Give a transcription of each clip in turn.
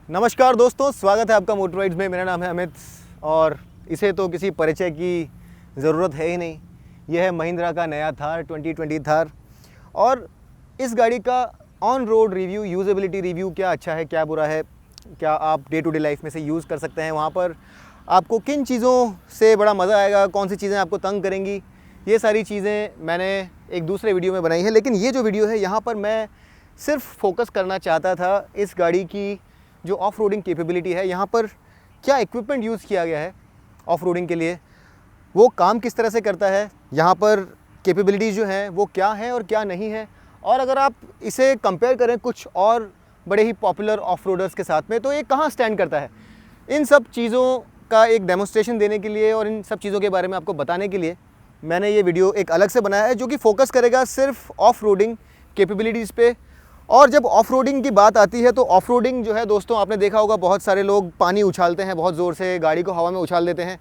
नमस्कार दोस्तों, स्वागत है आपका मोटर राइड्स में। मेरा नाम है अमित और इसे तो किसी परिचय की ज़रूरत है ही नहीं। यह है महिंद्रा का नया थार 2020 थार। और इस गाड़ी का on road review, usability review, क्या अच्छा है क्या बुरा है, क्या आप डे टू डे लाइफ में से यूज़ कर सकते हैं, वहाँ पर आपको किन चीज़ों से बड़ा मज़ा आएगा, कौन सी चीज़ें आपको तंग करेंगी, ये सारी चीज़ें मैंने एक दूसरे वीडियो में बनाई है। लेकिन ये जो वीडियो है यहाँ पर मैं सिर्फ फोकस करना चाहता था इस गाड़ी की जो ऑफ रोडिंग कैपेबिलिटी है, यहाँ पर क्या इक्विपमेंट यूज़ किया गया है ऑफ रोडिंग के लिए, वो काम किस तरह से करता है, यहाँ पर कैपेबिलिटीज़ जो हैं वो क्या है और क्या नहीं है। और अगर आप इसे कंपेयर करें कुछ और बड़े ही पॉपुलर ऑफ रोडर्स के साथ में, तो ये कहाँ स्टैंड करता है, इन सब चीज़ों का एक डेमोन्स्ट्रेशन देने के लिए और इन सब चीज़ों के बारे में आपको बताने के लिए मैंने ये वीडियो एक अलग से बनाया है, जो कि फोकस करेगा सिर्फ ऑफ रोडिंग कैपेबिलिटीज़ पे। और जब ऑफ रोडिंग की बात आती है तो ऑफ रोडिंग जो है दोस्तों, आपने देखा होगा बहुत सारे लोग पानी उछालते हैं, बहुत ज़ोर से गाड़ी को हवा में उछाल देते हैं।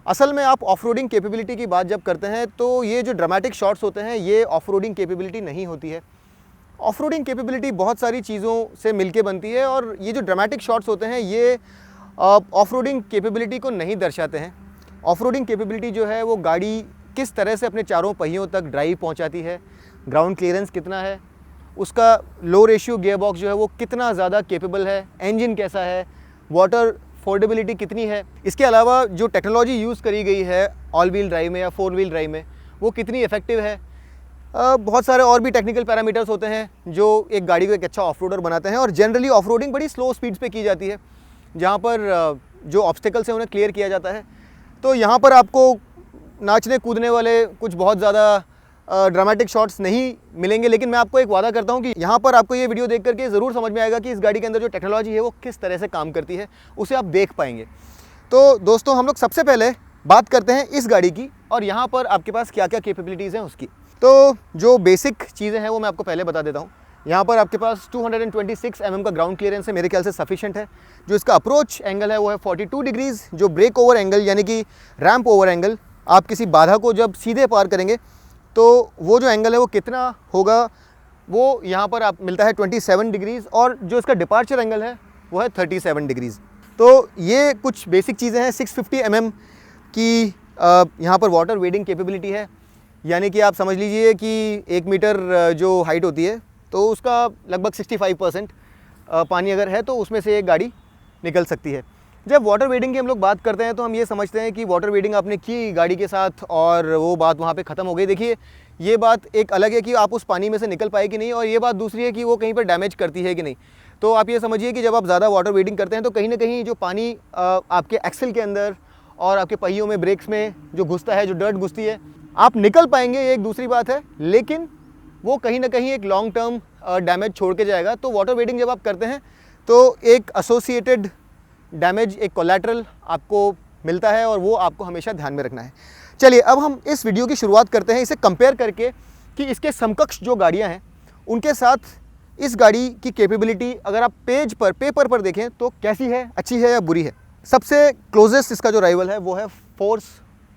असल में आप ऑफ रोडिंग कैपेबिलिटी की बात जब करते हैं तो ये जो ड्रामेटिक शॉट्स होते हैं ये ऑफ रोडिंग कैपेबिलिटी नहीं होती है। ऑफ रोडिंग कैपेबिलिटी बहुत सारी चीज़ों से मिलके बनती है और ये जो ड्रामेटिक शॉट्स होते हैं ये ऑफ रोडिंग कैपेबिलिटी को नहीं दर्शाते हैं। ऑफ रोडिंग कैपेबिलिटी जो है वो गाड़ी किस तरह से अपने चारों पहियों तक ड्राइव पहुंचाती है, ग्राउंड क्लियरेंस कितना है, उसका लो रेशियो गियर बॉक्स जो है वो कितना ज़्यादा कैपेबल है, इंजन कैसा है, वाटर फोर्डेबिलिटी कितनी है, इसके अलावा जो टेक्नोलॉजी यूज़ करी गई है ऑल व्हील ड्राइव में या फोर व्हील ड्राइव में वो कितनी इफेक्टिव है। बहुत सारे और भी टेक्निकल पैरामीटर्स होते हैं जो एक गाड़ी को एक अच्छा ऑफ रोडर बनाते हैं। और जनरली ऑफ रोडिंग बड़ी स्लो स्पीड्स पे की जाती है, जहाँ पर जो ऑब्स्टिकल्स हैं उन्हें क्लियर किया जाता है। तो यहाँ पर आपको नाचने कूदने वाले कुछ बहुत ज़्यादा ड्रामेटिक शॉट्स नहीं मिलेंगे, लेकिन मैं आपको एक वादा करता हूँ कि यहाँ पर आपको ये वीडियो देख करके ज़रूर समझ में आएगा कि इस गाड़ी के अंदर जो टेक्नोलॉजी है वो किस तरह से काम करती है, उसे आप देख पाएंगे। तो दोस्तों, हम लोग सबसे पहले बात करते हैं इस गाड़ी की और यहाँ पर आपके पास क्या क्या कैपेबिलिटीज़ हैं उसकी। तो जो बेसिक चीज़ें हैं वो मैं आपको पहले बता देता हूँ। यहाँ पर आपके पास 226 mm का ग्राउंड क्लियरेंस है, मेरे ख्याल से सफिशिएंट है। जो इसका अप्रोच एंगल है वो है 42 डिग्रीज़। जो ब्रेक ओवर एंगल यानी कि रैंप ओवर एंगल, आप किसी बाधा को जब सीधे पार करेंगे तो वो जो एंगल है वो कितना होगा, वो यहाँ पर आप मिलता है 27 डिग्रीज़। और जो इसका डिपार्चर एंगल है वो है 37 डिग्रीज़। तो ये कुछ बेसिक चीज़ें हैं। 650 mm की यहाँ पर वाटर वेडिंग कैपेबिलिटी है, यानी कि आप समझ लीजिए कि 1 मीटर जो हाइट होती है तो उसका लगभग 65% पानी अगर है तो उसमें से एक गाड़ी निकल सकती है। जब वाटर वेडिंग की हम लोग बात करते हैं तो हम ये समझते हैं कि वाटर वेडिंग आपने की गाड़ी के साथ और वो बात वहाँ पे ख़त्म हो गई। देखिए, ये बात एक अलग है कि आप उस पानी में से निकल पाए कि नहीं, और ये बात दूसरी है कि वो कहीं पर डैमेज करती है कि नहीं। तो आप ये समझिए कि जब आप ज़्यादा वाटर वेडिंग करते हैं तो कहीं ना कहीं जो पानी आपके एक्सल के अंदर और आपके पहियों में, ब्रेक्स में जो घुसता है, जो डर्ट घुसती है, आप निकल पाएंगे, ये एक दूसरी बात है, लेकिन वो कहीं ना कहीं एक लॉन्ग टर्म डैमेज छोड़ के जाएगा। तो वाटर वेडिंग जब आप करते हैं तो एक एसोसिएटेड डैमेज, एक कोलैटरल आपको मिलता है और वो आपको हमेशा ध्यान में रखना है। चलिए, अब हम इस वीडियो की शुरुआत करते हैं इसे कंपेयर करके कि इसके समकक्ष जो गाड़ियां हैं उनके साथ इस गाड़ी की कैपेबिलिटी अगर आप पेपर पर देखें तो कैसी है, अच्छी है या बुरी है। सबसे क्लोजेस्ट इसका जो राइवल है वो है फोर्स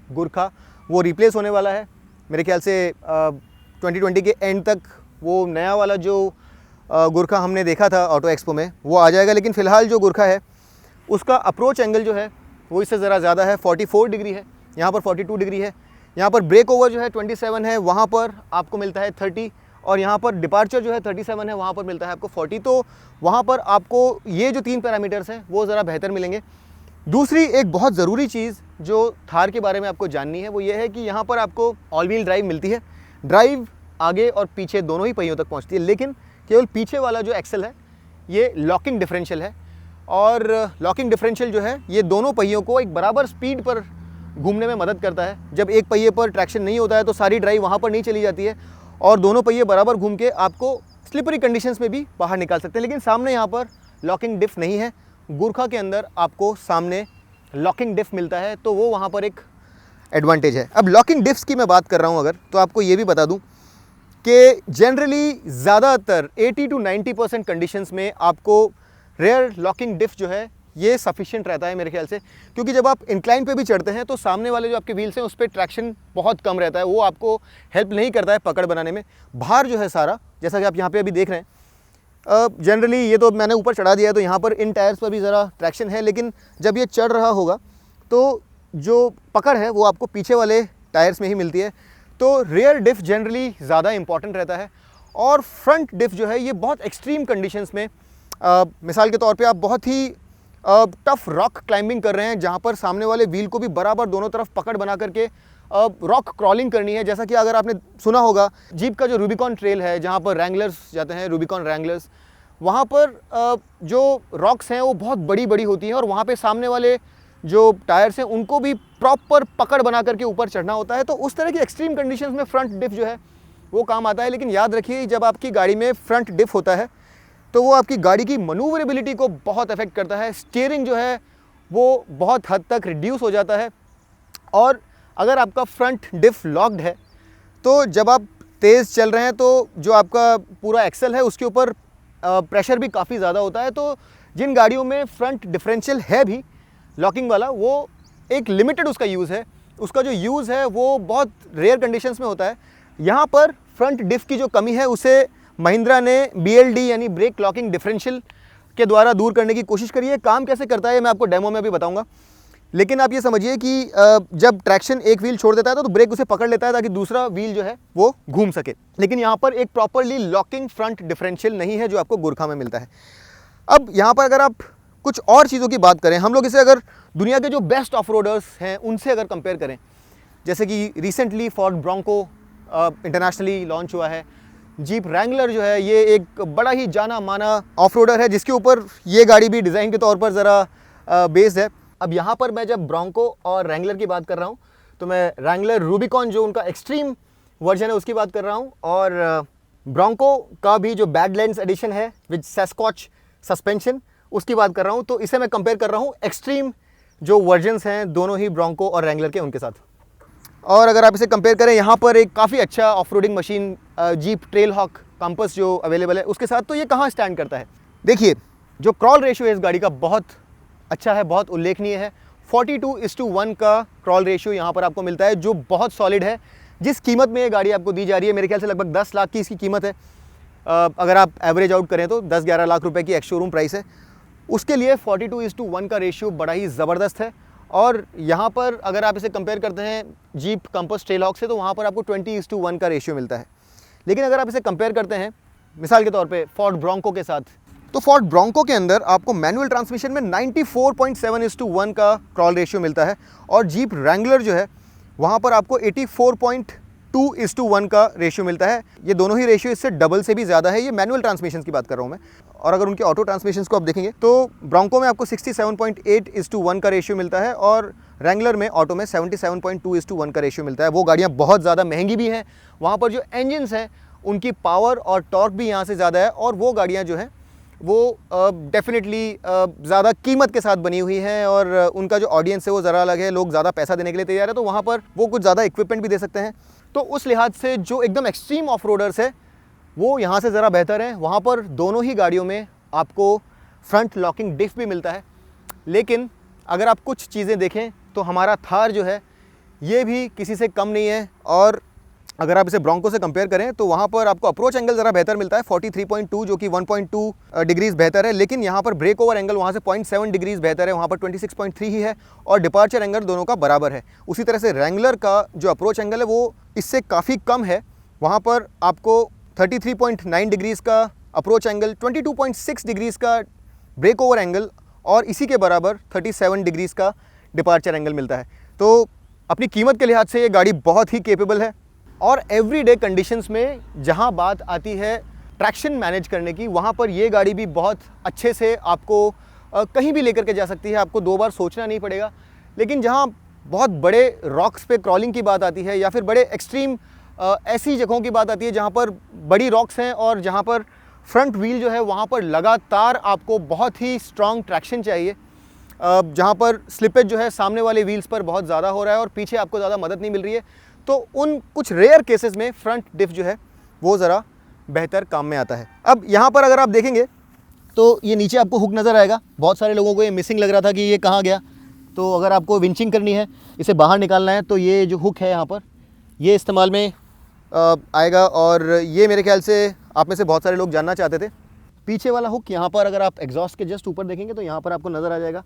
गुरखा। वो रिप्लेस होने वाला है मेरे ख्याल से 2020 के एंड तक। वो नया वाला जो गुरखा हमने देखा था ऑटो एक्सपो में वो आ जाएगा, लेकिन फ़िलहाल जो गुरखा है उसका अप्रोच एंगल जो है वो इससे ज़रा ज़्यादा है, 44 डिग्री है, यहाँ पर 42 डिग्री है। यहाँ पर ब्रेक ओवर जो है 27 है, वहाँ पर आपको मिलता है 30, और यहाँ पर डिपार्चर जो है 37 है, वहाँ पर मिलता है आपको 40। तो वहाँ पर आपको ये जो 3 पैरामीटर्स हैं वो ज़रा बेहतर मिलेंगे। दूसरी एक बहुत ज़रूरी चीज़ जो थार के बारे में आपको जाननी है वो ये है कि यहाँ पर आपको ऑल व्हील ड्राइव मिलती है। ड्राइव आगे और पीछे दोनों ही पहियों तक पहुँचती है, लेकिन केवल पीछे वाला जो एक्सल है ये लॉकिंग डिफरेंशियल है। और लॉकिंग डिफरेंशियल जो है ये दोनों पहियों को एक बराबर स्पीड पर घूमने में मदद करता है। जब एक पहिए पर ट्रैक्शन नहीं होता है तो सारी ड्राइव वहाँ पर नहीं चली जाती है और दोनों पहिए बराबर घूम के आपको स्लिपरी कंडीशंस में भी बाहर निकाल सकते हैं। लेकिन सामने यहाँ पर लॉकिंग डिफ नहीं है। गुरखा के अंदर आपको सामने लॉकिंग डिफ मिलता है, तो वो वहाँ पर एक एडवांटेज है। अब लॉकिंग डिफ्स की मैं बात कर रहा हूँ अगर, तो आपको ये भी बता दूँ कि जनरली ज़्यादातर 80 to 90% कंडीशंस में आपको रेयर लॉकिंग डिफ जो है ये सफिशिएंट रहता है मेरे ख्याल से, क्योंकि जब आप इंक्लाइन पे भी चढ़ते हैं तो सामने वाले जो आपके व्हील्स हैं उस पर ट्रैक्शन बहुत कम रहता है, वो आपको हेल्प नहीं करता है पकड़ बनाने में। भार जो है सारा, जैसा कि आप यहाँ पे अभी देख रहे हैं, जनरली ये तो मैंने ऊपर चढ़ा दिया है, तो यहाँ पर इन टायर्स पर भी ज़रा ट्रैक्शन है, लेकिन जब ये चढ़ रहा होगा तो जो पकड़ है वो आपको पीछे वाले टायर्स में ही मिलती है। तो रियर डिफ जनरली ज़्यादा इंपॉर्टेंट रहता है। और फ्रंट डिफ जो है ये बहुत एक्सट्रीम कंडीशंस में, मिसाल के तौर पे आप बहुत ही टफ रॉक क्लाइंबिंग कर रहे हैं जहाँ पर सामने वाले व्हील को भी बराबर दोनों तरफ पकड़ बना करके रॉक क्रॉलिंग करनी है। जैसा कि अगर आपने सुना होगा जीप का जो रूबिकॉन ट्रेल है जहाँ पर रैंगलर्स जाते हैं, रूबिकॉन रैंगलर्स, वहाँ पर जो रॉक्स हैं वो बहुत बड़ी बड़ी होती हैं और वहाँ पे सामने वाले जो टायर्स हैं उनको भी प्रॉपर पकड़ बना करके ऊपर चढ़ना होता है। तो उस तरह की एक्सट्रीम कंडीशंस में फ्रंट डिफ जो है वो काम आता है। लेकिन याद रखिए, जब आपकी गाड़ी में फ्रंट डिफ होता है तो वो आपकी गाड़ी की मनूवरेबिलिटी को बहुत अफेक्ट करता है। स्टीयरिंग जो है वो बहुत हद तक रिड्यूस हो जाता है। और अगर आपका फ्रंट डिफ लॉक्ड है तो जब आप तेज़ चल रहे हैं तो जो आपका पूरा एक्सेल है उसके ऊपर प्रेशर भी काफ़ी ज़्यादा होता है। तो जिन गाड़ियों में फ्रंट डिफरेंशियल है भी लॉकिंग वाला, वो एक लिमिटेड उसका यूज़ है, उसका जो यूज़ है वो बहुत रेयर कंडीशंस में होता है। यहाँ पर फ्रंट डिफ की जो कमी है उसे महिंद्रा ने BLD यानी ब्रेक लॉकिंग डिफरेंशियल के द्वारा दूर करने की कोशिश करी है। काम कैसे करता है मैं आपको डेमो में अभी बताऊंगा। लेकिन आप ये समझिए कि जब ट्रैक्शन एक व्हील छोड़ देता है तो ब्रेक उसे पकड़ लेता है ताकि दूसरा व्हील जो है वो घूम सके। लेकिन यहाँ पर एक प्रॉपरली लॉकिंग फ्रंट डिफरेंशियल नहीं है जो आपको गुरखा में मिलता है। अब यहाँ पर अगर आप कुछ और चीज़ों की बात करें, हम लोग इसे अगर दुनिया के जो बेस्ट ऑफ रोडर्स हैं उनसे अगर कंपेयर करें, जैसे कि recently Ford Bronco internationally launch हुआ है, जीप रैंगलर जो है ये एक बड़ा ही जाना माना ऑफ रोडर है जिसके ऊपर ये गाड़ी भी डिज़ाइन के तौर पर ज़रा बेस्ड है। अब यहाँ पर मैं जब ब्रोंको और रैंगलर की बात कर रहा हूँ तो मैं रैंगलर रूबिकॉन जो उनका एक्सट्रीम वर्जन है उसकी बात कर रहा हूँ, और ब्रोंको का भी जो बैडलैंड्स एडिशन है विद सैस्कॉच सस्पेंशन उसकी बात कर रहा हूँ। तो इसे मैं कंपेयर कर रहा हूँ एक्सट्रीम जो वर्जन्स हैं दोनों ही ब्रोंको और रैंगलर के उनके साथ। और अगर आप इसे कंपेयर करें यहाँ पर एक काफ़ी अच्छा off roading machine Jeep Trailhawk Compass जो अवेलेबल है उसके साथ, तो ये कहाँ स्टैंड करता है। देखिए जो क्रॉल रेशियो है इस गाड़ी का बहुत अच्छा है, बहुत उल्लेखनीय है। 42:1 का क्रॉल रेशियो यहाँ पर आपको मिलता है जो बहुत सॉलिड है। जिस कीमत में ये गाड़ी आपको दी जा रही है, मेरे ख्याल से लगभग 10 लाख की इसकी कीमत है। अगर आप एवरेज आउट करें तो 10-11 लाख रुपए की एक्स शोरूम प्राइस है। उसके लिए 42:1 का रेशियो बड़ा ही ज़बरदस्त है। और यहाँ पर अगर आप इसे कंपेयर करते हैं जीप कंपस ट्रेल हॉक से तो वहाँ पर आपको 20:1 का रेशियो मिलता है। लेकिन अगर आप इसे कंपेयर करते हैं मिसाल के तौर पे फोर्ड ब्रोंको के साथ, तो फोर्ड ब्रोंको के अंदर आपको मैनुअल ट्रांसमिशन में 94.7:1 का क्रॉल रेशियो मिलता है, और जीप रैंगलर जो है वहाँ पर आपको 84.2:1 का रेशियो मिलता है। ये दोनों ही रेशियो इससे डबल से भी ज़्यादा है। ये मैनुअल ट्रांसमिशन की बात कर रहा हूँ मैं। और अगर उनके ऑटो ट्रांसमिशन को आप देखेंगे तो ब्रोंको में आपको 67.8:1 का रेशियो मिलता है और रैंगलर में ऑटो में 77.2:1 का रेशियो मिलता है। वो गाड़ियाँ बहुत ज़्यादा महंगी भी हैं, वहाँ पर जो इंजन्स हैं उनकी पावर और टॉर्क भी यहाँ से ज़्यादा है, और वो गाड़ियाँ जो हैं वो डेफिनेटली ज़्यादा कीमत के साथ बनी हुई हैं, और उनका जो ऑडियंस है वो ज़रा अलग है। लोग ज़्यादा पैसा देने के लिए तैयार है, तो वहाँ पर वो कुछ ज़्यादा इक्विपमेंट भी दे सकते हैं। तो उस लिहाज से जो एकदम एक्सट्रीम ऑफ रोडर्स है वो यहाँ से ज़रा बेहतर है। वहाँ पर दोनों ही गाड़ियों में आपको फ्रंट लॉकिंग डिफ भी मिलता है। लेकिन अगर आप कुछ चीज़ें देखें तो हमारा थार जो है ये भी किसी से कम नहीं है। और अगर आप इसे ब्रोंको से कंपेयर करें तो वहाँ पर आपको अप्रोच एंगल ज़रा बेहतर मिलता है 43.2, जो कि 1.2 डिग्रीज़ बेहतर है। लेकिन यहाँ पर ब्रेक ओवर एंगल वहाँ से 0.7 डिग्रीज़ बेहतर है, वहाँ पर 26.3 ही है, और डिपार्चर एंगल दोनों का बराबर है। उसी तरह से रैंगलर का जो अप्रोच एंगल है वो इससे काफ़ी कम है, वहाँ पर आपको 33.9 डिग्रीज़ का अप्रोच एंगल, 22.6 डिग्रीज़ का ब्रेक ओवर एंगल, और इसी के बराबर 37 डिग्रीज़ का डिपार्चर एंगल मिलता है। तो अपनी कीमत के लिहाज से ये गाड़ी बहुत ही केपेबल है। और एवरीडे कंडीशंस में जहां बात आती है ट्रैक्शन मैनेज करने की, वहां पर ये गाड़ी भी बहुत अच्छे से आपको कहीं भी लेकर के जा सकती है, आपको दो बार सोचना नहीं पड़ेगा। लेकिन जहां बहुत बड़े रॉक्स पे क्रॉलिंग की बात आती है, या फिर बड़े एक्सट्रीम ऐसी जगहों की बात आती है जहां पर बड़ी रॉक्स हैं और जहां पर फ्रंट व्हील जो है वहां पर लगातार आपको बहुत ही स्ट्रॉन्ग ट्रैक्शन चाहिए, जहां पर स्लिपेज जो है सामने वाले व्हील्स पर बहुत ज़्यादा हो रहा है और पीछे आपको ज़्यादा मदद नहीं मिल रही है, तो उन कुछ रेयर केसेस में फ्रंट डिफ जो है वो ज़रा बेहतर काम में आता है। अब यहाँ पर अगर आप देखेंगे तो ये नीचे आपको हुक नज़र आएगा। बहुत सारे लोगों को ये मिसिंग लग रहा था कि ये कहाँ गया। तो अगर आपको विंचिंग करनी है, इसे बाहर निकालना है, तो ये जो हुक है यहाँ पर ये इस्तेमाल में आएगा। और ये मेरे ख्याल से आप में से बहुत सारे लोग जानना चाहते थे। पीछे वाला हुक यहाँ पर अगर आप एग्जॉस्ट के जस्ट ऊपर देखेंगे तो यहाँ पर आपको नज़र आ जाएगा।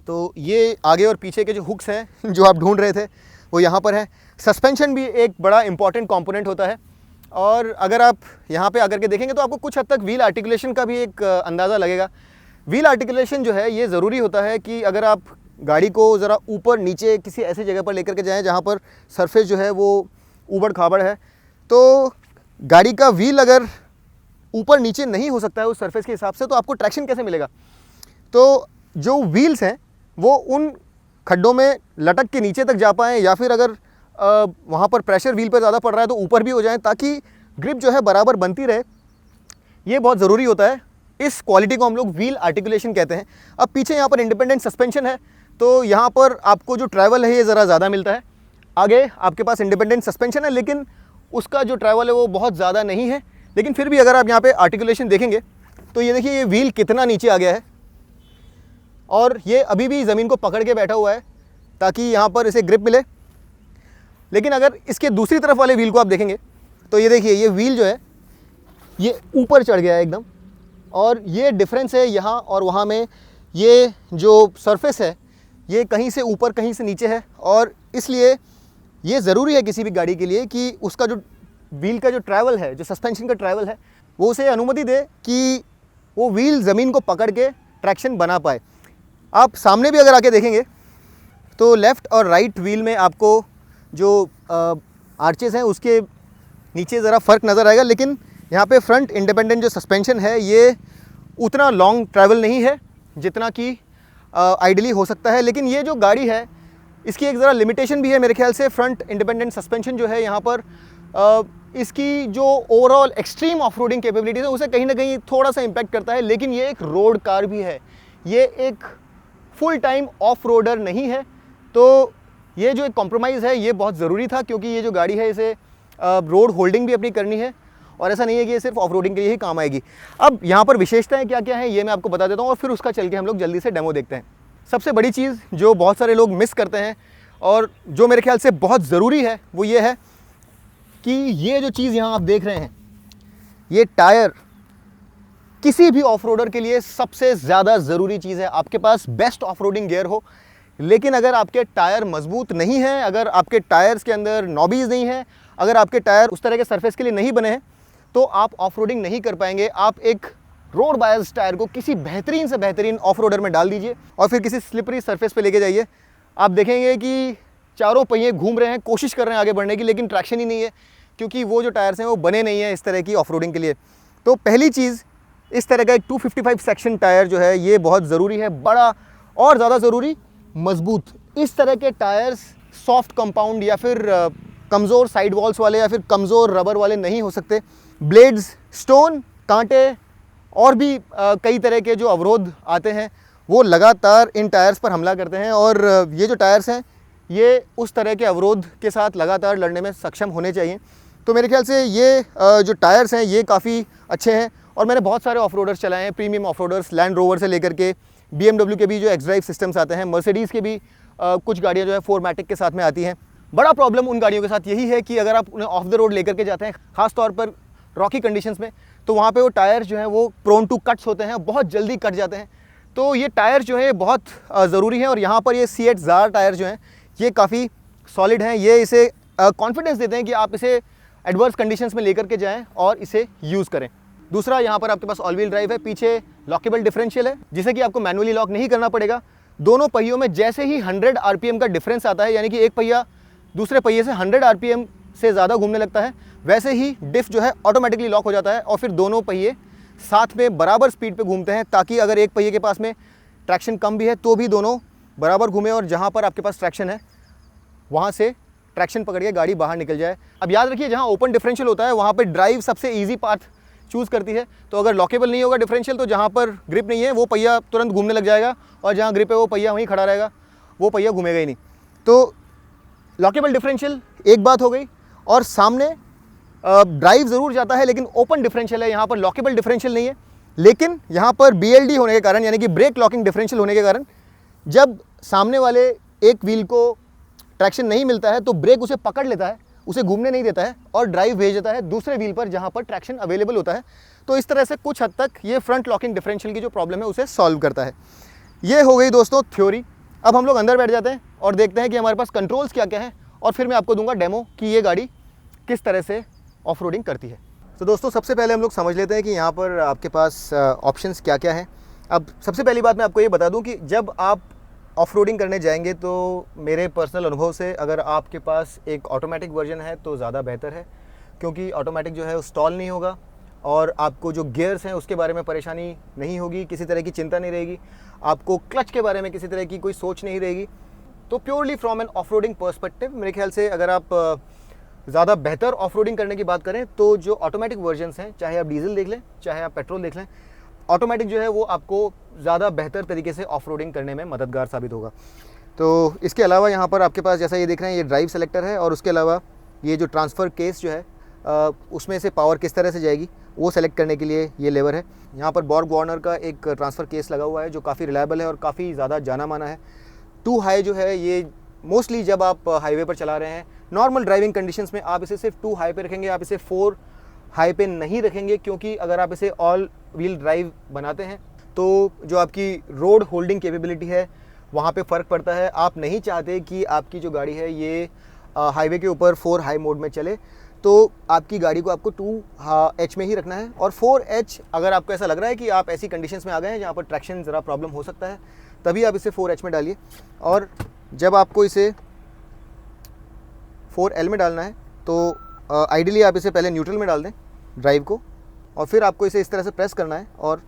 तो ये आगे और पीछे के जो हुक्स हैं जो आप ढूंढ रहे थे वो यहाँ पर है। सस्पेंशन भी एक बड़ा इंपॉर्टेंट कंपोनेंट होता है, और अगर आप यहाँ पे आकर के देखेंगे तो आपको कुछ हद तक व्हील आर्टिकुलेशन का भी एक अंदाज़ा लगेगा। व्हील आर्टिकुलेशन जो है ये ज़रूरी होता है कि अगर आप गाड़ी को ज़रा ऊपर नीचे किसी ऐसी जगह पर लेकर के जाएँ जहाँ पर सरफेस जो है वो ऊबड़ खाबड़ है, तो गाड़ी का व्हील अगर ऊपर नीचे नहीं हो सकता है उस सरफेस के हिसाब से, तो आपको ट्रैक्शन कैसे मिलेगा। तो जो व्हील्स हैं वो उन खड्डों में लटक के नीचे तक जा पाएँ, या फिर अगर वहाँ पर प्रेशर व्हील पर ज़्यादा पड़ रहा है तो ऊपर भी हो जाए, ताकि ग्रिप जो है बराबर बनती रहे। ये बहुत ज़रूरी होता है। इस क्वालिटी को हम लोग व्हील आर्टिकुलेशन कहते हैं। अब पीछे यहाँ पर इंडिपेंडेंट सस्पेंशन है, तो यहाँ पर आपको जो ट्रैवल है ये ज़रा ज़्यादा मिलता है। आगे आपके पास इंडिपेंडेंट सस्पेंशन है, लेकिन उसका जो ट्रैवल है वो बहुत ज़्यादा नहीं है। लेकिन फिर भी अगर आप यहाँ पे आर्टिकुलेशन देखेंगे तो ये देखिए ये व्हील कितना नीचे आ गया है, और ये अभी भी ज़मीन को पकड़ के बैठा हुआ है ताकि यहाँ पर इसे ग्रिप मिले। लेकिन अगर इसके दूसरी तरफ वाले व्हील को आप देखेंगे तो ये देखिए ये व्हील जो है ये ऊपर चढ़ गया है एकदम, और ये डिफरेंस है यहाँ और वहाँ में। ये जो सरफेस है ये कहीं से ऊपर कहीं से नीचे है, और इसलिए ये ज़रूरी है किसी भी गाड़ी के लिए कि उसका जो व्हील का जो ट्रैवल है, जो सस्पेंशन का ट्रैवल है, वो उसे अनुमति दे कि वो व्हील ज़मीन को पकड़ के ट्रैक्शन बना पाए। आप सामने भी अगर आके देखेंगे तो लेफ़्ट और राइट व्हील में आपको जो आर्चेस हैं उसके नीचे ज़रा फ़र्क नज़र आएगा, लेकिन यहाँ पे फ्रंट इंडिपेंडेंट जो सस्पेंशन है ये उतना लॉन्ग ट्रैवल नहीं है जितना कि आइडियली हो सकता है। लेकिन ये जो गाड़ी है इसकी एक ज़रा लिमिटेशन भी है मेरे ख्याल से। फ्रंट इंडिपेंडेंट सस्पेंशन जो है यहाँ पर इसकी जो overall extreme off roading capabilities है उसे कहीं ना कहीं थोड़ा सा इम्पैक्ट करता है। लेकिन ये एक रोड कार भी है, ये एक फुल टाइम ऑफ रोडर नहीं है। तो ये जो एक कॉम्प्रोमाइज़ है ये बहुत ज़रूरी था, क्योंकि ये जो गाड़ी है इसे रोड होल्डिंग भी अपनी करनी है, और ऐसा नहीं है कि ये सिर्फ ऑफ रोडिंग के लिए ही काम आएगी। अब यहाँ पर विशेषताएं क्या क्या हैं ये मैं आपको बता देता हूँ, और फिर उसका चल के हम लोग जल्दी से डेमो देखते हैं। सबसे बड़ी चीज़ जो बहुत सारे लोग मिस करते हैं और जो मेरे ख्याल से बहुत ज़रूरी है वो ये है कि ये जो चीज़ यहाँ आप देख रहे हैं, ये टायर किसी भी ऑफ रोडर के लिए सबसे ज़्यादा ज़रूरी चीज़ है। आपके पास बेस्ट ऑफ रोडिंग गियर हो, लेकिन अगर आपके टायर मजबूत नहीं हैं, अगर आपके टायर्स के अंदर नॉबीज़ नहीं है, अगर आपके टायर उस तरह के सरफेस के लिए नहीं बने हैं, तो आप ऑफ रोडिंग नहीं कर पाएंगे। आप एक रोड बायस टायर को किसी बेहतरीन से बेहतरीन ऑफ रोडर में डाल दीजिए और फिर किसी स्लिपरी सरफेस पे लेके जाइए। आप देखेंगे कि चारों पहिए घूम रहे हैं, कोशिश कर रहे हैं आगे बढ़ने की, लेकिन ट्रैक्शन ही नहीं है, क्योंकि वो जो टायर्स हैं वो बने नहीं हैं इस तरह की ऑफ रोडिंग के लिए। तो पहली चीज़, इस तरह का एक 255 सेक्शन टायर जो है ये बहुत ज़रूरी है, बड़ा और ज़्यादा ज़रूरी मजबूत। इस तरह के टायर्स सॉफ्ट कंपाउंड या फिर कमज़ोर साइड वॉल्स वाले या फिर कमज़ोर रबर वाले नहीं हो सकते। ब्लेड्स, स्टोन, कांटे और भी कई तरह के जो अवरोध आते हैं वो लगातार इन टायर्स पर हमला करते हैं, और ये जो टायर्स हैं ये उस तरह के अवरोध के साथ लगातार लड़ने में सक्षम होने चाहिए। तो मेरे ख्याल से ये जो टायर्स हैं ये काफ़ी अच्छे हैं, और मैंने बहुत सारे ऑफ रोडर्स चलाए हैं, premium of roaders, land rover से लेकर के BMW के भी जो एक्स ड्राइव सिस्टम्स आते हैं, मर्सिडीज़ के भी कुछ गाड़ियाँ जो है 4मैटिक के साथ में आती हैं। बड़ा प्रॉब्लम उन गाड़ियों के साथ यही है कि अगर आप उन्हें ऑफ द रोड लेकर के जाते हैं, ख़ास तौर पर रॉकी कंडीशंस में, तो वहाँ पे वो टायर जो हैं वो प्रोन टू कट्स होते हैं, बहुत जल्दी कट जाते हैं। तो ये टायर जो है बहुत ज़रूरी है, और यहाँ पर ये C8 ज़ार टायर जो हैं ये काफ़ी सॉलिड हैं। ये इसे कॉन्फिडेंस देते हैं कि आप इसे एडवर्स कंडीशंस में लेकर के जाएँ और इसे यूज़ करें। दूसरा, यहाँ पर आपके पास ऑल व्हील ड्राइव है, पीछे लॉकेबल डिफरेंशियल है जिसे कि आपको मैनुअली लॉक नहीं करना पड़ेगा। दोनों पहियों में जैसे ही 100 RPM का डिफरेंस आता है, यानी कि एक पहिया दूसरे पहिए से 100 RPM से ज़्यादा घूमने लगता है, वैसे ही डिफ जो है ऑटोमेटिकली लॉक हो जाता है, और फिर दोनों पहिए साथ में बराबर स्पीड पे घूमते हैं, ताकि अगर एक पहिए के पास में ट्रैक्शन कम भी है तो भी दोनों बराबर घूमें, और जहाँ पर आपके पास ट्रैक्शन है वहाँ से ट्रैक्शन पकड़ के गाड़ी बाहर निकल जाए। अब याद रखिए, जहाँ ओपन डिफरेंशियल होता है वहाँ पर ड्राइव सबसे ईजी पाथ चूज़ करती है। तो अगर लॉकेबल नहीं होगा डिफरेंशियल, तो जहाँ पर ग्रिप नहीं है वो पहिया तुरंत घूमने लग जाएगा, और जहाँ ग्रिप है वो पहिया वहीं खड़ा रहेगा, वो पहिया घूमेगा ही नहीं। तो लॉकेबल डिफरेंशियल एक बात हो गई, और सामने ड्राइव ज़रूर जाता है लेकिन ओपन डिफरेंशियल है, यहाँ पर लॉकेबल डिफरेंशियल नहीं है। लेकिन यहाँ पर BLD होने के कारण, यानी कि ब्रेक लॉकिंग डिफरेंशियल होने के कारण, जब सामने वाले एक व्हील को ट्रैक्शन नहीं मिलता है तो ब्रेक उसे पकड़ लेता है, उसे घूमने नहीं देता है और ड्राइव भेज देता है दूसरे व्हील पर जहाँ पर ट्रैक्शन अवेलेबल होता है। तो इस तरह से कुछ हद तक ये फ्रंट लॉकिंग डिफरेंशियल की जो प्रॉब्लम है उसे सॉल्व करता है। ये हो गई दोस्तों थ्योरी। अब हम लोग अंदर बैठ जाते हैं और देखते हैं कि हमारे पास कंट्रोल्स क्या क्या है, और फिर मैं आपको दूंगा डेमो कि ये गाड़ी किस तरह से ऑफ रोडिंग करती है। तो दोस्तों सबसे पहले हम लोग समझ लेते हैं कि यहाँ पर आपके पास ऑप्शंस क्या क्या हैं। अब सबसे पहली बात मैं आपको ये बता दूं कि जब आप ऑफ रोडिंग करने जाएंगे तो मेरे पर्सनल अनुभव से अगर आपके पास एक ऑटोमेटिक वर्जन है तो ज़्यादा बेहतर है, क्योंकि ऑटोमेटिक जो है वो स्टॉल नहीं होगा और आपको जो गियर्स हैं उसके बारे में परेशानी नहीं होगी, किसी तरह की चिंता नहीं रहेगी, आपको क्लच के बारे में किसी तरह की कोई सोच नहीं रहेगी। तो purely from an off roading perspective मेरे ख्याल से अगर आप ज़्यादा बेहतर ऑफ रोडिंग करने की बात करें तो जो ऑटोमेटिक वर्जन्स हैं, चाहे आप डीजल देख लें चाहे आप पेट्रोल देख लें, ऑटोमेटिक जो है वो आपको ज़्यादा बेहतर तरीके से ऑफ रोडिंग करने में मददगार साबित होगा। तो इसके अलावा यहाँ पर आपके पास जैसा ये देख रहे हैं ये ड्राइव सेलेक्टर है, और उसके अलावा ये जो ट्रांसफ़र केस जो है उसमें से पावर किस तरह से जाएगी वो सेलेक्ट करने के लिए ये लेवर है। यहाँ पर बॉर्ग वार्नर का एक ट्रांसफ़र केस लगा हुआ है जो काफ़ी रिलायबल है और काफ़ी ज़्यादा जाना माना है। टू हाई जो है ये मोस्टली जब आप हाईवे पर चला रहे हैं नॉर्मल ड्राइविंग कंडीशंस में आप इसे सिर्फ 2 हाई पे रखेंगे, आप इसे 4 हाई पे नहीं रखेंगे, क्योंकि अगर आप इसे ऑल व्हील ड्राइव बनाते हैं तो जो आपकी रोड होल्डिंग कैपेबिलिटी है वहाँ पे फ़र्क पड़ता है। आप नहीं चाहते कि आपकी जो गाड़ी है ये हाईवे के ऊपर 4 हाई मोड में चले, तो आपकी गाड़ी को आपको 2H में ही रखना है। और 4H अगर आपको ऐसा लग रहा है कि आप ऐसी कंडीशंस में आ गए हैं जहाँ पर ट्रैक्शन ज़रा प्रॉब्लम हो सकता है, तभी आप इसे 4H में डालिए। और जब आपको इसे 4L में डालना है तो आइडियली आप इसे पहले न्यूट्रल में डाल दें ड्राइव को, और फिर आपको इसे इस तरह से प्रेस करना है और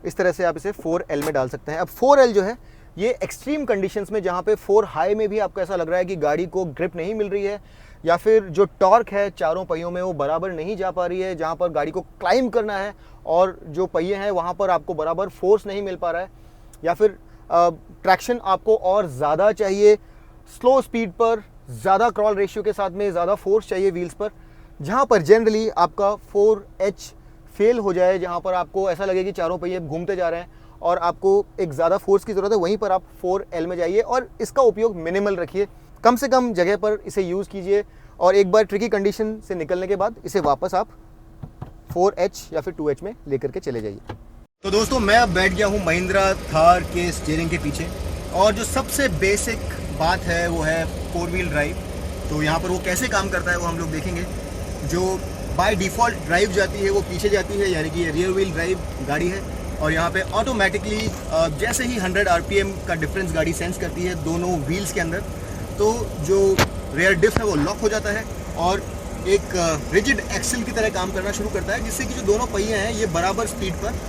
इस तरह से आप इसे 4L में डाल सकते हैं। अब 4L जो है ये एक्सट्रीम कंडीशंस में जहाँ पे 4 हाई में भी आपको ऐसा लग रहा है कि गाड़ी को ग्रिप नहीं मिल रही है, या फिर जो टॉर्क है चारों पहियों में वो बराबर नहीं जा पा रही है, जहाँ पर गाड़ी को क्लाइंब करना है और जो पहिए हैं वहाँ पर आपको बराबर फोर्स नहीं मिल पा रहा है, या फिर ट्रैक्शन आपको और ज़्यादा चाहिए, स्लो स्पीड पर ज़्यादा क्रॉल रेशियो के साथ में ज़्यादा फोर्स चाहिए व्हील्स पर, जहाँ पर जनरली आपका 4H फेल हो जाए, जहाँ पर आपको ऐसा लगे कि चारों पहिए घूमते जा रहे हैं और आपको एक ज़्यादा फोर्स की ज़रूरत है, वहीं पर आप 4L में जाइए और इसका उपयोग मिनिमल रखिए, कम से कम जगह पर इसे यूज़ कीजिए, और एक बार ट्रिकी कंडीशन से निकलने के बाद इसे वापस आप 4H या फिर 2H में लेकर के चले जाइए। तो दोस्तों मैं अब बैठ गया हूँ महिंद्रा थार के स्टीयरिंग के पीछे, और जो सबसे बेसिक बात है वो है 4 व्हील ड्राइव। तो यहाँ पर वो कैसे काम करता है वो हम लोग देखेंगे। जो बाय डिफ़ॉल्ट ड्राइव जाती है वो पीछे जाती है, यानी कि ये रियर व्हील ड्राइव गाड़ी है, और यहाँ पे ऑटोमेटिकली जैसे ही 100 RPM का डिफरेंस गाड़ी सेंस करती है दोनों व्हील्स के अंदर, तो जो रेयर डिफ है वो लॉक हो जाता है और एक रिजिड एक्सल की तरह काम करना शुरू करता है, जिससे कि जो दोनों पहिए हैं ये बराबर स्पीड पर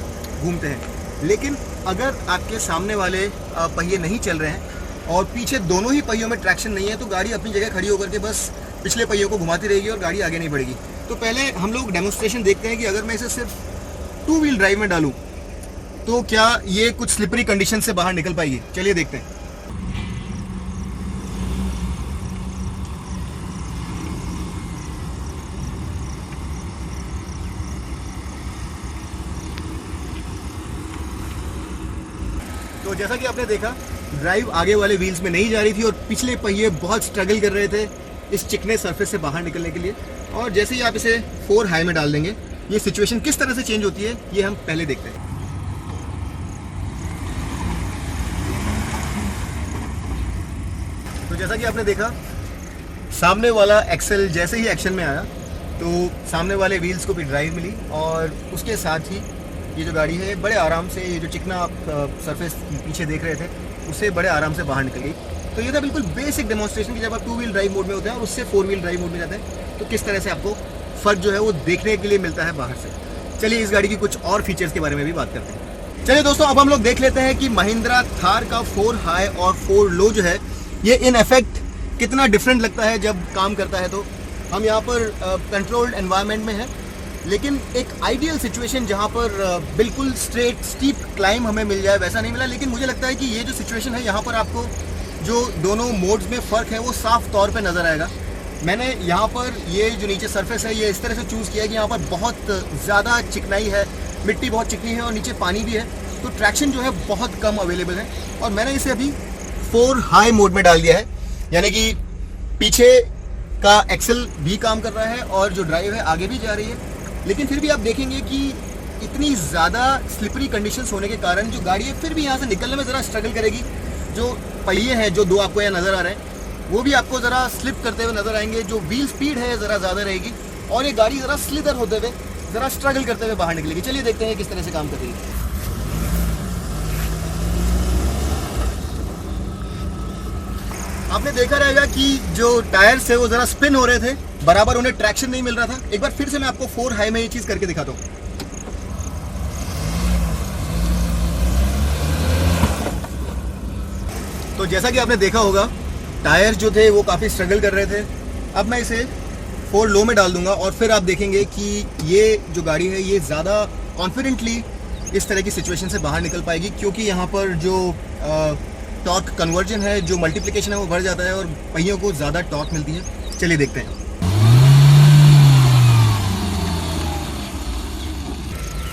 घूमते हैं। लेकिन अगर आपके सामने वाले पहिए नहीं चल रहे हैं और पीछे दोनों ही पहियों में ट्रैक्शन नहीं है, तो गाड़ी अपनी जगह खड़ी होकर के बस पिछले पहियों को घुमाती रहेगी और गाड़ी आगे नहीं बढ़ेगी। तो पहले हम लोग डेमोन्स्ट्रेशन देखते हैं कि अगर मैं इसे सिर्फ 2 व्हील ड्राइव में डालूं तो क्या ये कुछ स्लिपरी कंडीशन से बाहर निकल पाएगी। चलिए देखते हैं। तो जैसा कि आपने देखा ड्राइव आगे वाले व्हील्स में नहीं जा रही थी और पिछले पहिए बहुत स्ट्रगल कर रहे थे इस चिकने सरफेस से बाहर निकलने के लिए, और जैसे ही आप इसे 4 हाई में डाल देंगे ये सिचुएशन किस तरह से चेंज होती है ये हम पहले देखते हैं। तो जैसा कि आपने देखा सामने वाला एक्सेल जैसे ही एक्शन में आया तो सामने वाले व्हील्स को भी ड्राइव मिली, और उसके साथ ही ये जो गाड़ी है बड़े आराम से ये जो चिकना आप सरफेस पीछे देख रहे थे उससे बड़े आराम से बाहर निकल गई। तो ये था बिल्कुल बेसिक डेमोन्स्ट्रेशन कि जब आप 2 व्हील ड्राइव मोड में होते हैं और उससे 4 व्हील ड्राइव मोड में जाते हैं तो किस तरह से आपको फ़र्क जो है वो देखने के लिए मिलता है बाहर से। चलिए इस गाड़ी की कुछ और फीचर्स के बारे में भी बात करते हैं। चलिए दोस्तों अब हम लोग देख लेते हैं कि महिंद्रा थार का 4 हाई और 4 लो जो है ये इन इफेक्ट कितना डिफरेंट लगता है जब काम करता है। तो हम यहाँ पर कंट्रोल्ड एनवायरनमेंट में हैं, लेकिन एक आइडियल सिचुएशन जहाँ पर बिल्कुल स्ट्रेट स्टीप क्लाइंब हमें मिल जाए वैसा नहीं मिला। लेकिन मुझे लगता है कि ये जो सिचुएशन है यहाँ पर आपको जो दोनों मोड्स में फ़र्क है वो साफ तौर पे नज़र आएगा। मैंने यहाँ पर ये जो नीचे सरफेस है ये इस तरह से चूज़ किया है कि यहाँ पर बहुत ज़्यादा चिकनाई है, मिट्टी बहुत चिकनी है और नीचे पानी भी है, तो ट्रैक्शन जो है बहुत कम अवेलेबल है। और मैंने इसे अभी 4 हाई मोड में डाल दिया है, यानी कि पीछे का एक्सेल भी काम कर रहा है और जो ड्राइव है आगे भी जा रही है, लेकिन फिर भी आप देखेंगे कि इतनी ज़्यादा स्लिपरी कंडीशंस होने के कारण जो गाड़ी है फिर भी यहाँ से निकलने में ज़रा स्ट्रगल करेगी। जो पहिए हैं जो 2 आपको यहाँ नज़र आ रहे हैं वो भी आपको ज़रा स्लिप करते हुए नज़र आएंगे। जो व्हील स्पीड है ज़रा ज़्यादा रहेगी और ये गाड़ी ज़रा स्लिदर होते हुए ज़रा स्ट्रगल करते हुए बाहर निकलेगी। चलिए देखते हैं किस तरह से काम कर रही है। आपने देखा रहेगा कि जो टायर्स है वो ज़रा स्पिन हो रहे थे, बराबर उन्हें ट्रैक्शन नहीं मिल रहा था। एक बार फिर से मैं आपको 4 हाई में ये चीज़ करके दिखाता हूँ। तो जैसा कि आपने देखा होगा टायर जो थे वो काफ़ी स्ट्रगल कर रहे थे। अब मैं इसे 4 लो में डाल दूंगा और फिर आप देखेंगे कि ये जो गाड़ी है ये ज़्यादा कॉन्फिडेंटली इस तरह की सिचुएशन से बाहर निकल पाएगी, क्योंकि यहाँ पर जो टॉर्क कन्वर्जन है, जो मल्टीप्लिकेशन है वो बढ़ जाता है और पहियों को ज़्यादा टॉर्क मिलती है। चलिए देखते हैं।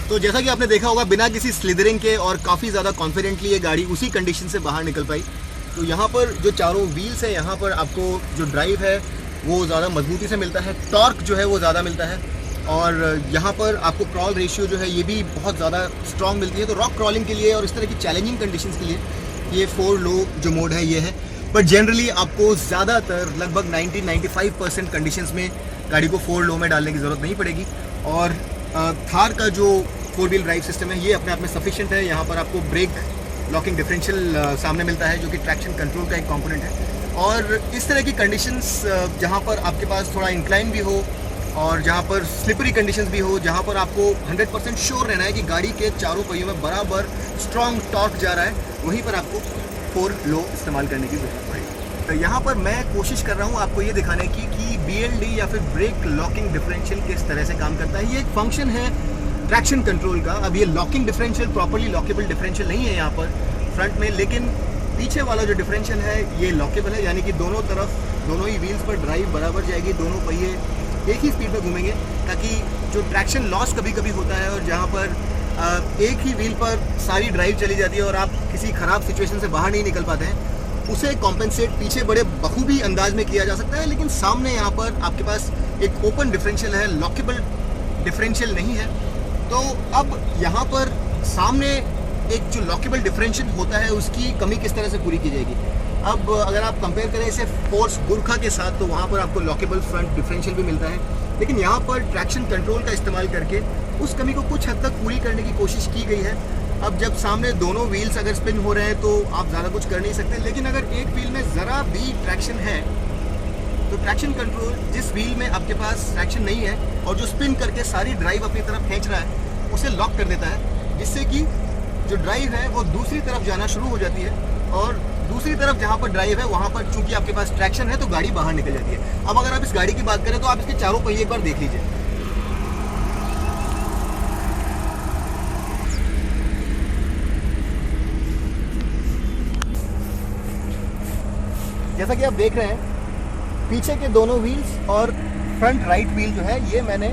तो जैसा कि आपने देखा होगा बिना किसी स्लिदरिंग के और काफ़ी ज़्यादा कॉन्फिडेंटली ये गाड़ी उसी कंडीशन से बाहर निकल पाई। तो यहाँ पर जो चारों व्हील्स है यहाँ पर आपको जो ड्राइव है वो ज़्यादा मजबूती से मिलता है, टॉर्क जो है वो ज़्यादा मिलता है और यहाँ पर आपको क्रॉल रेशियो जो है ये भी बहुत ज़्यादा स्ट्रॉन्ग मिलती है। तो रॉक क्रॉलिंग के लिए और इस तरह की चैलेंजिंग कंडीशंस के लिए ये 4 लो जो मोड है ये है। पर जनरली आपको ज़्यादातर लगभग 90-95% कंडीशंस में गाड़ी को 4 लो में डालने की ज़रूरत नहीं पड़ेगी। और थार का जो 4 व्हील ड्राइव सिस्टम है ये अपने आप में सफिशिएंट है। यहाँ पर आपको ब्रेक लॉकिंग डिफरेंशियल सामने मिलता है जो कि ट्रैक्शन कंट्रोल का एक कंपोनेंट है। और इस तरह की कंडीशंस जहाँ पर आपके पास थोड़ा इंक्लाइन भी हो और जहाँ पर स्लिपरी कंडीशंस भी हो, जहाँ पर आपको 100% श्योर रहना है कि गाड़ी के चारों पहियों में बराबर स्ट्रॉन्ग टॉर्क जा रहा है, वहीं पर आपको 4 लो इस्तेमाल करने की ज़रूरत पड़ेगी। तो यहाँ पर मैं कोशिश कर रहा हूँ आपको ये दिखाने की कि BLD या फिर ब्रेक लॉकिंग डिफरेंशियल किस तरह से काम करता है। ये एक फंक्शन है ट्रैक्शन कंट्रोल का। अब ये locking differential properly lockable differential नहीं है यहाँ पर फ्रंट में, लेकिन पीछे वाला जो डिफरेंशियल है ये लॉकेबल है, यानी कि दोनों तरफ दोनों ही व्हील्स पर ड्राइव बराबर जाएगी, दोनों पहिए एक ही स्पीड में घूमेंगे, ताकि जो ट्रैक्शन लॉस कभी कभी होता है और जहाँ पर एक ही व्हील पर सारी ड्राइव चली जाती है और आप किसी ख़राब सिचुएशन से बाहर नहीं निकल पाते हैं, उसे कॉम्पेंसेट पीछे बड़े बखूबी अंदाज में किया जा सकता है। लेकिन सामने यहाँ पर आपके पास एक ओपन डिफरेंशियल है, लॉकेबल डिफरेंशियल नहीं है। तो अब यहाँ पर सामने एक जो लॉकेबल डिफरेंशियल होता है उसकी कमी किस तरह से पूरी की जाएगी। अब अगर आप कंपेयर करें इसे फोर्स गुरखा के साथ तो वहाँ पर आपको लॉकेबल फ्रंट डिफरेंशियल भी मिलता है, लेकिन यहाँ पर ट्रैक्शन कंट्रोल का इस्तेमाल करके उस कमी को कुछ हद तक पूरी करने की कोशिश की गई है। अब जब सामने दोनों व्हील्स अगर स्पिन हो रहे हैं तो आप ज़्यादा कुछ कर नहीं सकते, लेकिन अगर एक व्हील में ज़रा भी ट्रैक्शन है तो ट्रैक्शन कंट्रोल जिस व्हील में आपके पास ट्रैक्शन नहीं है और जो स्पिन करके सारी ड्राइव अपनी तरफ खींच रहा है उसे लॉक कर देता है, जिससे कि जो ड्राइव है वो दूसरी तरफ जाना शुरू हो जाती है और दूसरी तरफ जहाँ पर ड्राइव है वहाँ पर चूंकि आपके पास ट्रैक्शन है तो गाड़ी बाहर निकल जाती है। अब अगर आप इस गाड़ी की बात करें तो आप इसके चारों पहिए एक बार देख लीजिए। जैसा कि आप देख रहे हैं पीछे के दोनों व्हील्स और फ्रंट राइट व्हील जो है ये मैंने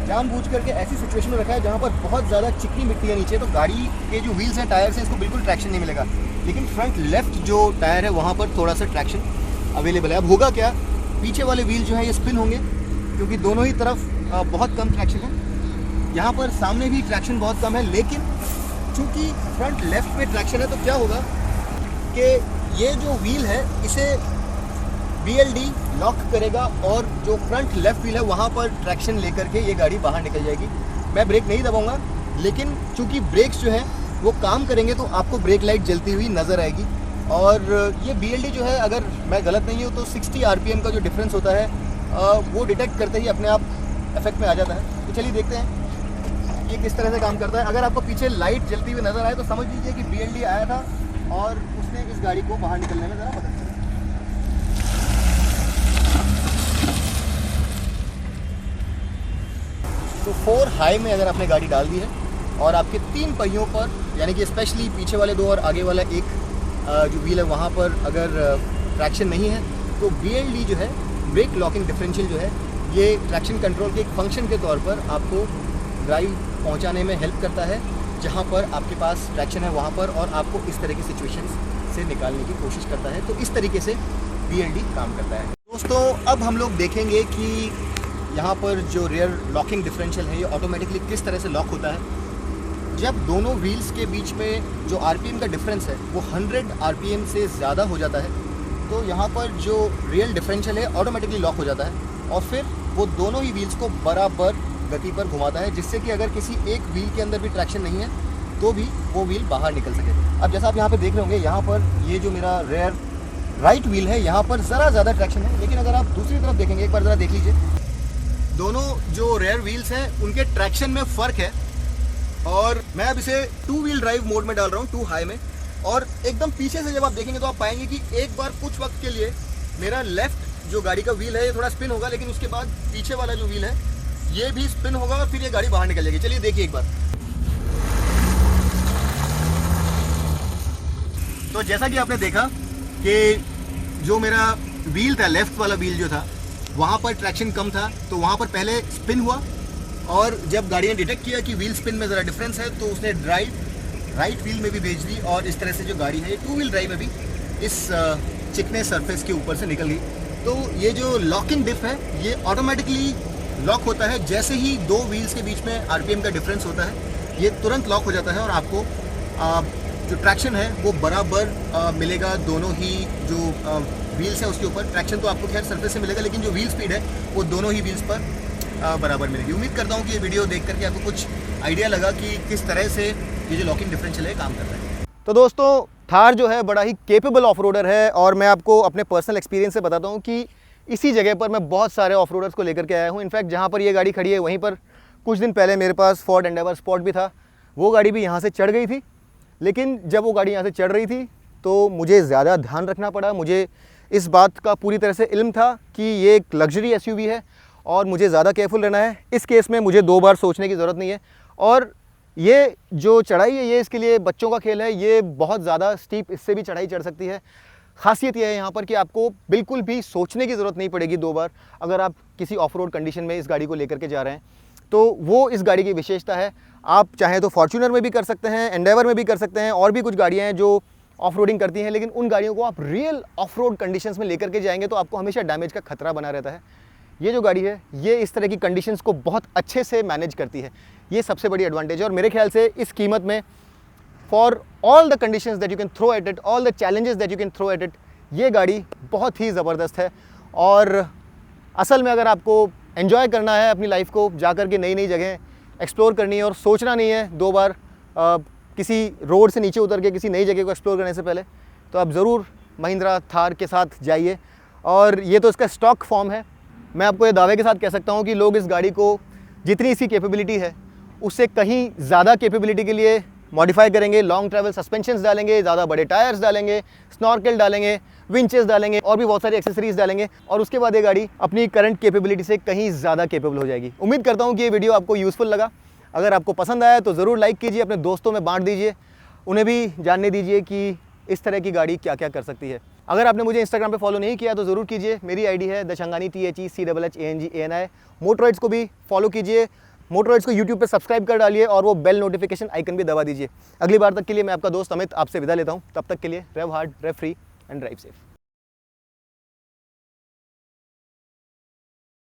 जानबूझ करके ऐसी सिचुएशन में रखा है जहाँ पर बहुत ज़्यादा चिकनी मिट्टी है नीचे, तो गाड़ी के जो व्हील्स हैं टायर्स हैं इसको बिल्कुल ट्रैक्शन नहीं मिलेगा, लेकिन फ्रंट लेफ्ट जो टायर है वहाँ पर थोड़ा सा ट्रैक्शन अवेलेबल है। अब होगा क्या, पीछे वाले व्हील जो है ये स्पिन होंगे क्योंकि दोनों ही तरफ बहुत कम ट्रैक्शन है। यहाँ पर सामने भी ट्रैक्शन बहुत कम है, लेकिन चूँकि फ्रंट लेफ्ट में ट्रैक्शन है तो क्या होगा कि ये जो व्हील है इसे BLD लॉक करेगा और जो फ्रंट लेफ्ट व्हील है वहाँ पर ट्रैक्शन लेकर के ये गाड़ी बाहर निकल जाएगी। मैं ब्रेक नहीं दबाऊंगा, लेकिन चूंकि ब्रेक्स जो है वो काम करेंगे तो आपको ब्रेक लाइट जलती हुई नज़र आएगी। और ये BLD जो है अगर मैं गलत नहीं हूँ तो 60 RPM का जो डिफरेंस होता है वो डिटेक्ट करते ही अपने आप इफेक्ट में आ जाता है। तो चलिए देखते हैं ये किस तरह से काम करता है। अगर आपको पीछे लाइट जलती हुई नज़र आए तो समझ लीजिए कि BLD आया था और उसने इस गाड़ी को बाहर निकलने में ज़रा मदद की। तो 4 हाई में अगर आपने गाड़ी डाल दी है और आपके 3 पहियों पर यानी कि स्पेशली पीछे वाले 2 और आगे वाला एक जो व्हील है वहाँ पर अगर ट्रैक्शन नहीं है तो BLD जो है ब्रेक लॉकिंग डिफरेंशियल जो है ये ट्रैक्शन कंट्रोल के एक फंक्शन के तौर पर आपको ड्राइव पहुँचाने में हेल्प करता है जहाँ पर आपके पास ट्रैक्शन है वहाँ पर, और आपको इस तरह की सिचुएशंस से निकालने की कोशिश करता है। तो इस तरीके से BLD काम करता है। दोस्तों अब हम लोग देखेंगे कि यहाँ पर जो रियर लॉकिंग डिफरेंशियल है ये ऑटोमेटिकली किस तरह से लॉक होता है। जब दोनों व्हील्स के बीच में जो आरपीएम का डिफरेंस है वो 100 आरपीएम से ज़्यादा हो जाता है तो यहाँ पर जो रियल डिफरेंशियल है ऑटोमेटिकली लॉक हो जाता है और फिर वो दोनों ही व्हील्स को बराबर गति पर घुमाता है, जिससे कि अगर किसी एक व्हील के अंदर भी ट्रैक्शन नहीं है तो भी वो व्हील बाहर निकल सके। अब जैसा आप यहाँ पे देख रहे होंगे, यहाँ पर ये जो मेरा रेयर राइट व्हील है यहाँ पर ज़रा ज़्यादा ट्रैक्शन है, लेकिन अगर आप दूसरी तरफ देखेंगे, एक बार ज़रा देख लीजिए, दोनों जो रेयर व्हील्स हैं उनके ट्रैक्शन में फ़र्क है। और मैं अब इसे 2 व्हील ड्राइव मोड में डाल रहा हूँ, 2 हाई में। और एकदम पीछे से जब आप देखेंगे तो आप पाएंगे कि एक बार कुछ वक्त के लिए मेरा लेफ्ट जो गाड़ी का व्हील है ये थोड़ा स्पिन होगा, लेकिन उसके बाद पीछे वाला जो व्हील है ये भी स्पिन होगा और फिर ये गाड़ी बाहर निकल जाएगी। चलिए देखिए एक बार। तो जैसा कि आपने देखा कि जो मेरा व्हील था, लेफ्ट वाला व्हील जो था, वहाँ पर ट्रैक्शन कम था तो वहाँ पर पहले स्पिन हुआ और जब गाड़ी ने डिटेक्ट किया कि व्हील स्पिन में ज़रा डिफरेंस है तो उसने ड्राइव राइट व्हील में भी भेज दी और इस तरह से जो गाड़ी है ये 2 व्हील ड्राइव में भी इस चिकने सरफेस के ऊपर से निकल गई। तो ये जो लॉकिंग डिफ है ये ऑटोमेटिकली लॉक होता है जैसे ही 2 व्हील्स के बीच में आरपीएम का डिफरेंस होता है, ये तुरंत लॉक हो जाता है और आपको जो ट्रैक्शन है वो बराबर मिलेगा। दोनों ही जो व्हील्स है उसके ऊपर ट्रैक्शन तो आपको खैर सरफेस से मिलेगा, लेकिन जो व्हील स्पीड है वो दोनों ही व्हील्स पर बराबर मिलेगी। उम्मीद करता हूँ कि ये वीडियो देख करके आपको कुछ आइडिया लगा कि किस तरह से ये जो लॉकिंग डिफरेंशियल है काम कर रहा है। तो दोस्तों, थार जो है बड़ा ही केपेबल ऑफ रोडर है और मैं आपको अपने पर्सनल एक्सपीरियंस से बताता हूँ कि इसी जगह पर मैं बहुत सारे ऑफ रोडर्स को लेकर के आया हूँ। इनफैक्ट जहाँ पर ये गाड़ी खड़ी है वहीं पर कुछ दिन पहले मेरे पास फोर्ड एंडेवर स्पॉट भी था, वो गाड़ी भी यहाँ से चढ़ गई थी। लेकिन जब वो गाड़ी यहाँ से चढ़ रही थी तो मुझे ज़्यादा ध्यान रखना पड़ा। मुझे इस बात का पूरी तरह से इल्म था कि ये एक लग्जरी एसयूवी है और मुझे ज़्यादा केयरफुल रहना है। इस केस में मुझे 2 बार सोचने की ज़रूरत नहीं है। और ये जो चढ़ाई है ये इसके लिए बच्चों का खेल है, ये बहुत ज़्यादा स्टीप इससे भी चढ़ाई चढ़ सकती है। खासियत यह है यहाँ पर कि आपको बिल्कुल भी सोचने की ज़रूरत नहीं पड़ेगी 2 बार अगर आप किसी ऑफ रोड कंडीशन में इस गाड़ी को लेकर के जा रहे हैं। तो वो इस गाड़ी की विशेषता है। आप चाहें तो फॉर्च्यूनर में भी कर सकते हैं, एंडेवर में भी कर सकते हैं, और भी कुछ गाड़ियाँ हैं जो ऑफ रोडिंग करती हैं, लेकिन उन गाड़ियों को आप रियल ऑफ रोड कंडीशंस में लेकर के जाएंगे तो आपको हमेशा डैमेज का खतरा बना रहता है। ये जो गाड़ी है ये इस तरह की कंडीशंस को बहुत अच्छे से मैनेज करती है, ये सबसे बड़ी एडवांटेज है। और मेरे ख्याल से इस कीमत में for all the conditions that you can throw at it, all the challenges that you can throw at it, ये गाड़ी बहुत ही ज़बरदस्त है। और असल में अगर आपको एंजॉय करना है अपनी लाइफ को, जा कर के नई नई जगह एक्सप्लोर करनी है और सोचना नहीं है 2 बार किसी रोड से नीचे उतर के किसी नई जगह को एक्सप्लोर करने से पहले, तो आप ज़रूर महिंद्रा थार के साथ जाइए। और ये तो इसका स्टॉक फॉर्म है। मैं आपको ये दावे के साथ कह सकता हूँ कि लोग इस गाड़ी को जितनी इसकी कैपेबिलिटी है उससे कहीं ज़्यादा कैपेबिलिटी के लिए मॉडिफाई करेंगे, लॉन्ग ट्रैवल सस्पेंशंस डालेंगे, ज़्यादा बड़े टायर्स डालेंगे, स्नॉर्केल डालेंगे, विंचेस डालेंगे और भी बहुत सारी एक्सेसरीज डालेंगे, और उसके बाद ये गाड़ी अपनी करंट कैपेबिलिटी से कहीं ज़्यादा कैपेबल हो जाएगी। उम्मीद करता हूँ कि ये वीडियो आपको यूज़फुल लगा। अगर आपको पसंद आया तो ज़रूर लाइक कीजिए, अपने दोस्तों में बांट दीजिए, उन्हें भी जानने दीजिए कि इस तरह की गाड़ी क्या क्या कर सकती है। अगर आपने मुझे इंस्टाग्राम पे फॉलो नहीं किया तो ज़रूर कीजिए। मेरी आईडी है दशंगानी THECHHANGANI। मोटरॉइड्स को भी फॉलो कीजिए, मोटरॉइड्स को यूट्यूब पे सब्सक्राइब कर डालिए और वो बेल नोटिफिकेशन आइकन भी दबा दीजिए। अगली बार तक के लिए मैं आपका दोस्त अमित आपसे विदा लेता हूँ। तब तक के लिए rev hard, rev free and drive safe.